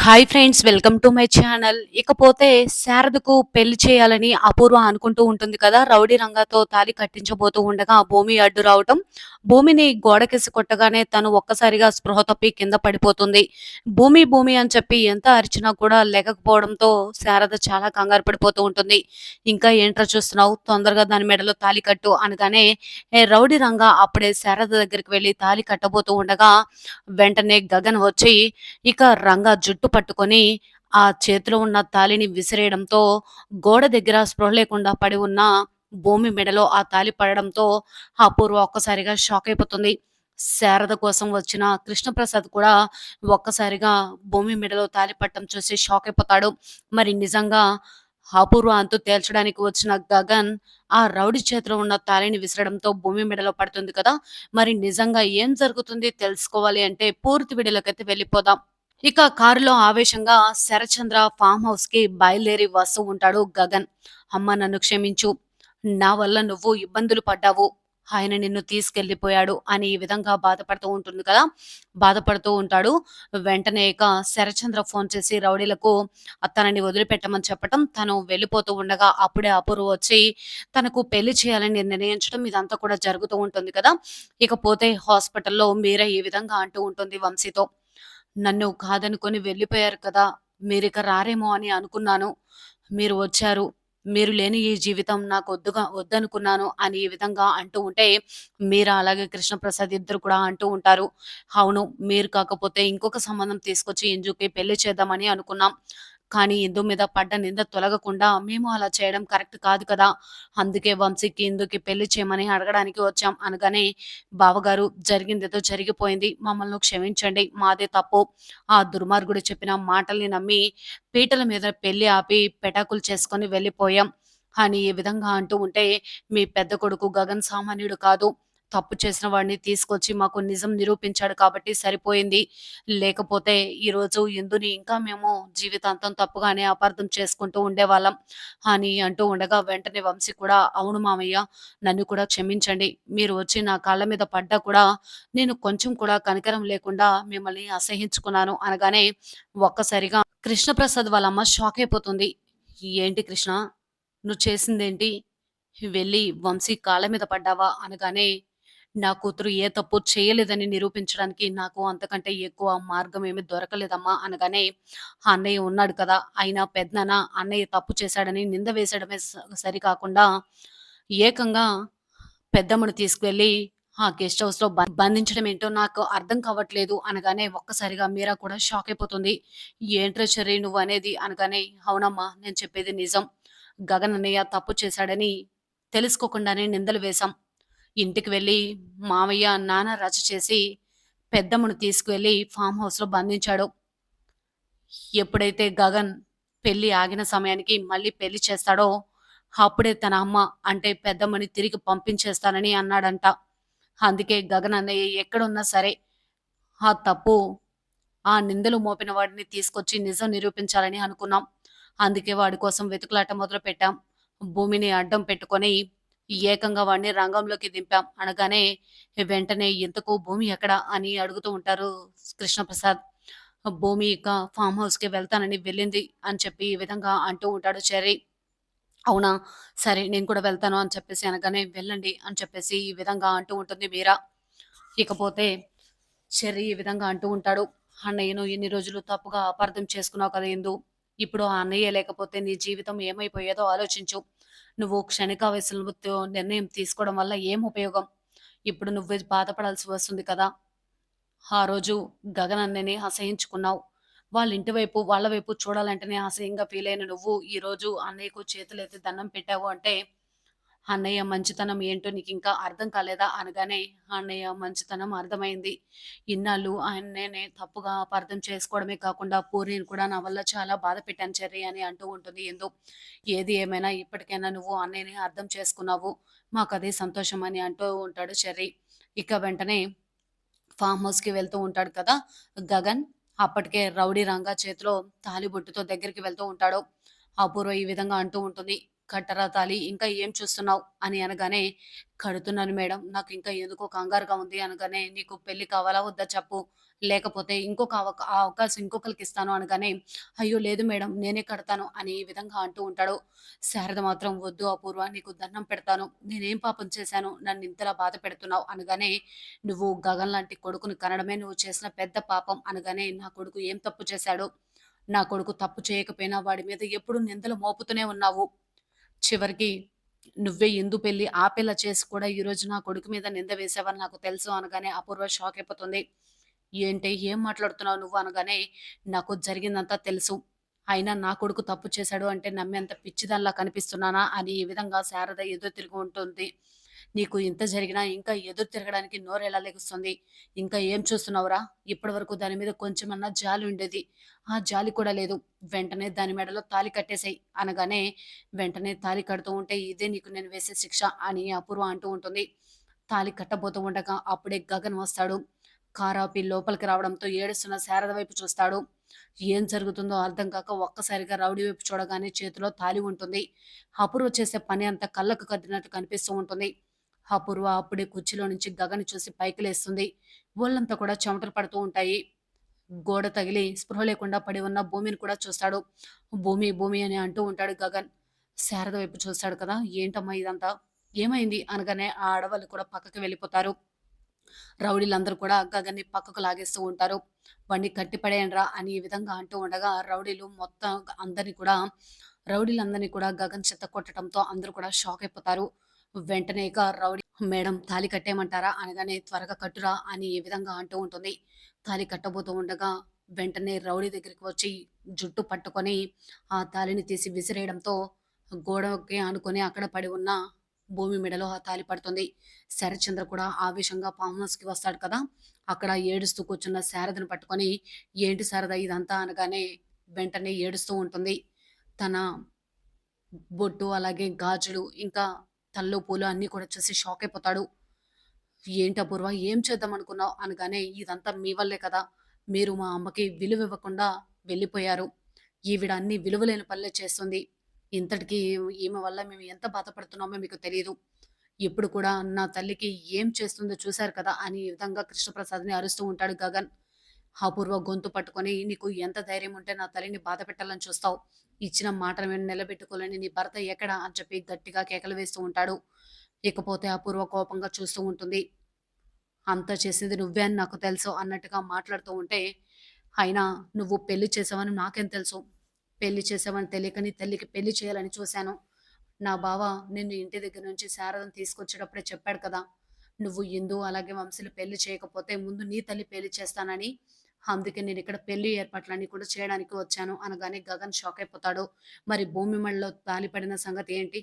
Hi friends, welcome to my channel. ఇకపోతే శారదకు పెళ్లి చేయాలని అపూర్వ అనుకుంటూ ఉంటుంది కదా. రౌడీ రంగాతో తాళి కట్టించబోతూ ఉండగా భూమి అడ్డు రావటం, భూమిని గోడకేసి కొట్టగానే తను ఒక్కసారిగా స్పృహ తప్పి కింద పడిపోతుంది. భూమి భూమి అని చెప్పి ఎంత అరిచినా కూడా లేకపోవడంతో శారద చాలా కంగారు పడిపోతూ ఉంటుంది. ఇంకా ఏంట్రా చూస్తున్నావు, తొందరగా దాని మెడలో తాళి కట్టు అనగానే రౌడీ రంగా అప్పుడే శారద దగ్గరికి వెళ్ళి తాళి కట్టబోతూ ఉండగా వెంటనే గగన్ వచ్చి ఇక రంగా జుట్టు పట్టుకొని ఆ చేతిలో ఉన్న తాళిని విసిరేయడంతో గోడ దగ్గర స్పృహ లేకుండా పడి ఉన్న భూమి మెడలో ఆ తాళి పడడంతో అపూర్వ ఒక్కసారిగా షాక్ అయిపోతుంది. శారద కోసం వచ్చిన కృష్ణప్రసాద్ కూడా ఒక్కసారిగా భూమి మెడలో తాళి పట్టం చూసి షాక్ అయిపోతాడు. మరి నిజంగా అపూర్వ అంతు తేల్చడానికి వచ్చిన గగన్ ఆ రౌడీ చేతిలో ఉన్న తాళిని విసరడంతో భూమి మెడలో పడుతుంది కదా. మరి నిజంగా ఏం జరుగుతుంది తెలుసుకోవాలి అంటే పూర్తి వీడియోలోకైతే వెళ్ళిపోదాం. ఇక కారులో ఆవేశంగా శరచంద్ర ఫామ్ హౌస్ కి బయలుదేరి వస్తూ ఉంటాడు గగన్. అమ్మ నన్ను క్షమించు, నా వల్ల నువ్వు ఇబ్బందులు పడ్డావు, ఆయన నిన్ను తీసుకెళ్లిపోయాడు అని ఈ విధంగా బాధపడుతూ ఉంటుంది కదా. బాధపడుతూ ఉంటాడు. వెంటనే ఇక శరచంద్ర ఫోన్ చేసి రౌడీలకు తనని వదిలిపెట్టమని చెప్పటం, తను వెళ్ళిపోతూ ఉండగా అప్పుడే అపూర్వ వచ్చి తనకు పెళ్లి చేయాలని నిర్ణయించడం ఇదంతా కూడా జరుగుతూ ఉంటుంది కదా. ఇకపోతే హాస్పిటల్లో మీరే ఈ విధంగా అంటూ ఉంటుంది వంశీతో, నన్ను కాదనుకొని వెళ్ళిపోయారు కదా, మీరిక రారేమో అని అనుకున్నాను. మీరు వచ్చారు. మీరు లేని ఈ జీవితం నాకు వద్దనుకున్నాను అని ఈ విధంగా అంటూ ఉంటే, మీరా అలాగే కృష్ణప్రసాద్ ఇద్దరు కూడా అంటూ ఉంటారు. అవును, మీరు కాకపోతే ఇంకొక సంబంధం తీసుకొచ్చి ఇంజుకి పెళ్లి చేద్దామని అనుకున్నాం. కానీ ఇందు మీద పడ్డ నింద తొలగకుండా మేము అలా చేయడం కరెక్ట్ కాదు కదా. అందుకే వంశీకి ఇందుకి పెళ్లి చేయమని అడగడానికి వచ్చాం అనగానే, బావగారు జరిగిందేదో జరిగిపోయింది. మమ్మల్ని క్షమించండి. మాదే తప్పు. ఆ దుర్మార్గుడు చెప్పిన మాటల్ని నమ్మి పీటల మీద పెళ్లి ఆపి పెటాకులు చేసుకొని వెళ్ళిపోయాం అని ఈ విధంగా అంటూ ఉంటే, మీ పెద్ద కొడుకు గగన్ సామాన్యుడు కాదు. తప్పు చేసిన వాడిని తీసుకొచ్చి మాకు నిజం నిరూపించాడు కాబట్టి సరిపోయింది. లేకపోతే ఈరోజు ఇందుని ఇంకా మేము జీవితాంతం తప్పుగానే అపార్థం చేసుకుంటూ ఉండేవాళ్ళం అని అంటూ ఉండగా వెంటనే వంశీ కూడా, అవును మామయ్య, నన్ను కూడా క్షమించండి. మీరు వచ్చి నా కాళ్ళ మీద పడ్డా కూడా నేను కొంచెం కూడా కనికరం లేకుండా మిమ్మల్ని అసహించుకున్నాను అనగానే ఒక్కసారిగా కృష్ణప్రసాద్ వాళ్ళ అమ్మ షాక్ అయిపోతుంది. ఏంటి కృష్ణ, నువ్వు చేసిందేంటి? వెళ్ళి వంశీ కాళ్ళ మీద పడ్డావా అనగానే, నా కూతురు ఏ తప్పు చేయలేదని నిరూపించడానికి నాకు అంతకంటే ఎక్కువ మార్గం ఏమీ దొరకలేదమ్మా అనగానే, ఆ అన్నయ్య ఉన్నాడు కదా, అయినా పెద్దనాన్న అన్నయ్య తప్పు చేశాడని నింద వేసడమే సరికాకుండా ఏకంగా పెద్దమ్మను తీసుకువెళ్ళి ఆ గెస్ట్ హౌస్‌లో బంధించడం ఏంటో నాకు అర్థం కావట్లేదు అనగానే ఒక్కసారిగా మీరా కూడా షాక్ అయిపోతుంది. ఏంట్రా చెర్రీ నువ్వనేది అనగానే, అవునమ్మా నేను చెప్పేది నిజం. గగన్ అన్నయ్య తప్పు చేశాడని తెలుసుకోకుండానే నిందలు వేశాం. ఇంటికి వెళ్ళి మామయ్య, నాన్న రచ్చ చేసి పెద్దమ్మను తీసుకువెళ్ళి ఫామ్ హౌస్‌లో బంధించాడు. ఎప్పుడైతే గగన్ పెళ్లి ఆగిన సమయానికి మళ్ళీ పెళ్లి చేస్తాడో, అప్పుడే తన అమ్మ అంటే పెద్దమ్మని తిరిగి పంపించేస్తానని అన్నాడంట. అందుకే గగన్ అన్నయ్య ఎక్కడున్నా సరే ఆ తప్పు, ఆ నిందలు మోపిన వాడిని తీసుకొచ్చి నిజం నిరూపించాలని అనుకున్నాం. అందుకే వాడి కోసం వెతుకులాట మొదలుపెట్టాం. భూమిని అడ్డం పెట్టుకొని ఏకంగా వాడిని రంగంలోకి దింపాం అనగానే వెంటనే ఇంతకు భూమి ఎక్కడ అని అడుగుతూ ఉంటారు కృష్ణప్రసాద్. భూమి ఇక ఫామ్ హౌస్‌కి వెళ్తానని వెళ్ళింది అని చెప్పి ఈ విధంగా అంటూ ఉంటాడు చెర్రీ. అవునా! సరే నేను కూడా వెళ్తాను అని చెప్పేసి అనగానే, వెళ్ళండి అని చెప్పేసి ఈ విధంగా అంటూ ఉంటుంది మీరా. ఇకపోతే చెర్రీ ఈ విధంగా అంటూ ఉంటాడు. అన్నయ్యను ఇన్ని రోజులు తప్పుగా అపార్థం చేసుకున్నావు కదా ఇందు. ఇప్పుడు ఆ అన్నయ్య లేకపోతే నీ జీవితం ఏమైపోయేదో ఆలోచించు. నువ్వు క్షణికావేశంతో నిర్ణయం తీసుకోవడం వల్ల ఏం ఉపయోగం? ఇప్పుడు నువ్వే బాధపడాల్సి వస్తుంది కదా. ఆ రోజు గగన్ అన్నని అసహించుకున్నావు. వాళ్ళ ఇంటి వైపు, వాళ్ళ వైపు చూడాలంటేనే అసహ్యంగా ఫీల్ అయిన నువ్వు ఈరోజు అన్నయ్యకు చేతులెత్తి దండం పెట్టావు అంటే, అన్నయ్య మంచితనం ఏంటో నీకింకా అర్థం కాలేదా అనగానే, అన్నయ్య మంచితనం అర్థమైంది. ఇన్నాళ్ళు ఆయన్నే తప్పుగా అపార్థం చేసుకోవడమే కాకుండా పూర్ణిని కూడా నా వల్ల చాలా బాధ పెట్టాను చెర్రీ అని అంటూ ఉంటుంది ఇందు. ఏది ఏమైనా ఇప్పటికైనా నువ్వు అన్నయ్యని అర్థం చేసుకున్నావు. మాకదే సంతోషం అని అంటూ ఉంటాడు చెర్రీ. ఇక వెంటనే ఫామ్ హౌస్‌కి వెళ్తూ ఉంటాడు కదా గగన్. అప్పటికే రౌడీ రంగా చేతిలో తాళిబొట్టుతో దగ్గరికి వెళ్తూ ఉంటాడు. అపూర్వ ఈ విధంగా అంటూ ఉంటుంది. కట్టరా తాళి ఇంకా ఏం చూస్తున్నావు అని అనగానే, కడుతున్నాను మేడం. నాకు ఇంకా ఎందుకో కంగారుగా ఉంది అనగానే, నీకు పెళ్లి కావాలా వద్దా చెప్పు. లేకపోతే ఇంకొక ఆ అవకాశం ఇంకొకళ్ళకిస్తాను అనగానే, అయ్యో! లేదు మేడం నేనే కడతాను అని ఈ విధంగా అంటూ ఉంటాడు. శారద మాత్రం వద్దు అపూర్వ నీకు దండం పెడతాను. నేనేం పాపం చేశాను నన్ను ఇంతలా బాధ పెడుతున్నావు అనగానే, నువ్వు గగన్ లాంటి కొడుకుని కనడమే నువ్వు చేసిన పెద్ద పాపం అనగానే, నా కొడుకు ఏం తప్పు చేశాడు? నా కొడుకు తప్పు చేయకపోయినా వాడి మీద ఎప్పుడు నిందలు మోపుతూనే ఉన్నావు. చివరికి నువ్వే ఎందు పెళ్లి ఆ పిల్ల చేసి కూడా ఈరోజు నా కొడుకు మీద నింద వేశావని నాకు తెలుసు అనగానే అపూర్వ షాక్ అయిపోతుంది. ఏంటే ఏం మాట్లాడుతున్నావు నువ్వు అనగానే, నాకు జరిగిందంతా తెలుసు. అయినా నా కొడుకు తప్పు చేశాడు అంటే నమ్మేంత పిచ్చిదానిలా కనిపిస్తున్నానా అని ఈ విధంగా శారద ఎదురు తిరిగి ఉంటుంది. నీకు ఇంత జరిగినా ఇంకా ఎదురు తిరగడానికి నోరెలా లెగుస్తుంది? ఇంకా ఏం చూస్తున్నావురా? ఇప్పటివరకు దాని మీద కొంచెమన్నా జాలి ఉండేది. ఆ జాలి కూడా లేదు. వెంటనే దాని మెడలో తాళి కట్టేసేయి అనగానే, వెంటనే తాళి కడుతూ ఉంటే ఇదే నీకు నేను వేసే శిక్ష అని అపూర్వ అంటూ ఉంటుంది. తాళి కట్టబోతూ ఉండగా అప్పుడే గగన్ వస్తాడు. కారాపి లోపలికి రావడంతో ఏడుస్తున్న శారద వైపు చూస్తాడు. ఏం జరుగుతుందో అర్థం కాక ఒక్కసారిగా రౌడీ వైపు చూడగానే చేతిలో తాళి ఉంటుంది. అపూర్వ చేసే పని అంతా కళ్ళకు కద్దినట్టు కనిపిస్తూ ఉంటుంది. అపూర్వ అప్పుడే కుర్చీలో నుంచి గగన్ చూసి పైకి లేస్తుంది. ఒళ్ళంతా కూడా చెమటలు పడుతూ ఉంటాయి. గోడ తగిలి స్పృహ లేకుండా పడి ఉన్న భూమిని కూడా చూస్తాడు. భూమి భూమి అని అంటూ ఉంటాడు గగన్. శారద వైపు చూస్తాడు కదా, ఏంటమ్మా ఇదంతా ఏమైంది అనగానే ఆ ఆడవాళ్ళు కూడా పక్కకి వెళ్ళిపోతారు. రౌడీలందరూ కూడా గగన్ని పక్కకు లాగేస్తూ ఉంటారు. వాడిని కట్టిపడేయండిరా అని ఈ విధంగా అంటూ ఉండగా రౌడీలందరినీ కూడా గగన్ చెత్త కొట్టడంతో అందరూ కూడా షాక్ అయిపోతారు. వెంటనే ఇక రౌడీ మేడం తాళి కట్టేయమంటారా అనగానే, త్వరగా కట్టురా అని ఈ విధంగా అంటూ ఉంటుంది. తాళి కట్టబోతూ ఉండగా వెంటనే రౌడీ దగ్గరికి వచ్చి జుట్టు పట్టుకొని ఆ తాళిని తీసి విసిరేయడంతో గోడకి ఆనుకొని అక్కడ పడి ఉన్న భూమి మెడలో ఆ తాళి పడుతుంది. శరత్చంద్ర కూడా ఆవేశంగా ఫామ్ హౌస్‌కి వస్తాడు కదా! అక్కడ ఏడుస్తూ కూర్చున్న శారదను పట్టుకొని, "ఏంటి శారద ఇదంతా?" అనగానే వెంటనే ఏడుస్తూ ఉంటుంది. తన బొట్టు, అలాగే గాజులు, ఇంకా తలలో పూలు అన్నీ కూడా చూసి షాక్ అయిపోతాడు. "ఏంటి అపూర్వ ఏం చేద్దామనుకున్నావు?" అనగానే, "ఇదంతా మీ వల్లే కదా! మీరు మా అమ్మకి విలువివ్వకుండా వెళ్ళిపోయారు. ఈవిడ అన్ని విలువలేని పనులే చేస్తుంది. ఇంతటికి ఈమె వల్ల మేము ఎంత బాధపడుతున్నామో మీకు తెలీదు. ఇప్పుడు కూడా నా తల్లికి ఏం చేస్తుందో చూసారు కదా!" అని ఈ విధంగా కృష్ణప్రసాద్‌ని అరుస్తూ ఉంటాడు గగన్. అపూర్వ గొంతు పట్టుకొని, "నీకు ఎంత ధైర్యం ఉంటే నా తల్లిని బాధ పెట్టాలని చూస్తావు? ఇచ్చిన మాటను నిలబెట్టుకోలేని నీ భర్త ఎక్కడ?" అని చెప్పి గట్టిగా కేకలు వేస్తూ ఉంటాడు. ఇకపోతే అపూర్వ కోపంగా చూస్తూ ఉంటుంది. "అంతా చేసింది నువ్వే అని నాకు తెలుసు" అన్నట్టుగా మాట్లాడుతూ ఉంటే, "అయినా నువ్వు పెళ్లి చేసావని నాకేం తెలుసు? పెళ్లి చేసావని తెలియక నీ తల్లికి పెళ్లి చేయాలని చూశాను. నా బావ నిన్ను ఇంటి దగ్గర నుంచి శారదను తీసుకొచ్చేటప్పుడే చెప్పాడు కదా! నువ్వు ఇందు అలాగే వంశీలు పెళ్లి చేయకపోతే ముందు నీ తల్లి పెళ్లి చేస్తానని. అందుకే నేనిక్కడ పెళ్లి ఏర్పాట్లన్నీ కూడా చేయడానికి వచ్చాను" అనగానే గగన్ షాక్ అయిపోతాడు. "మరి భూమి మెడలో తాళి పడిన సంగతి ఏంటి?"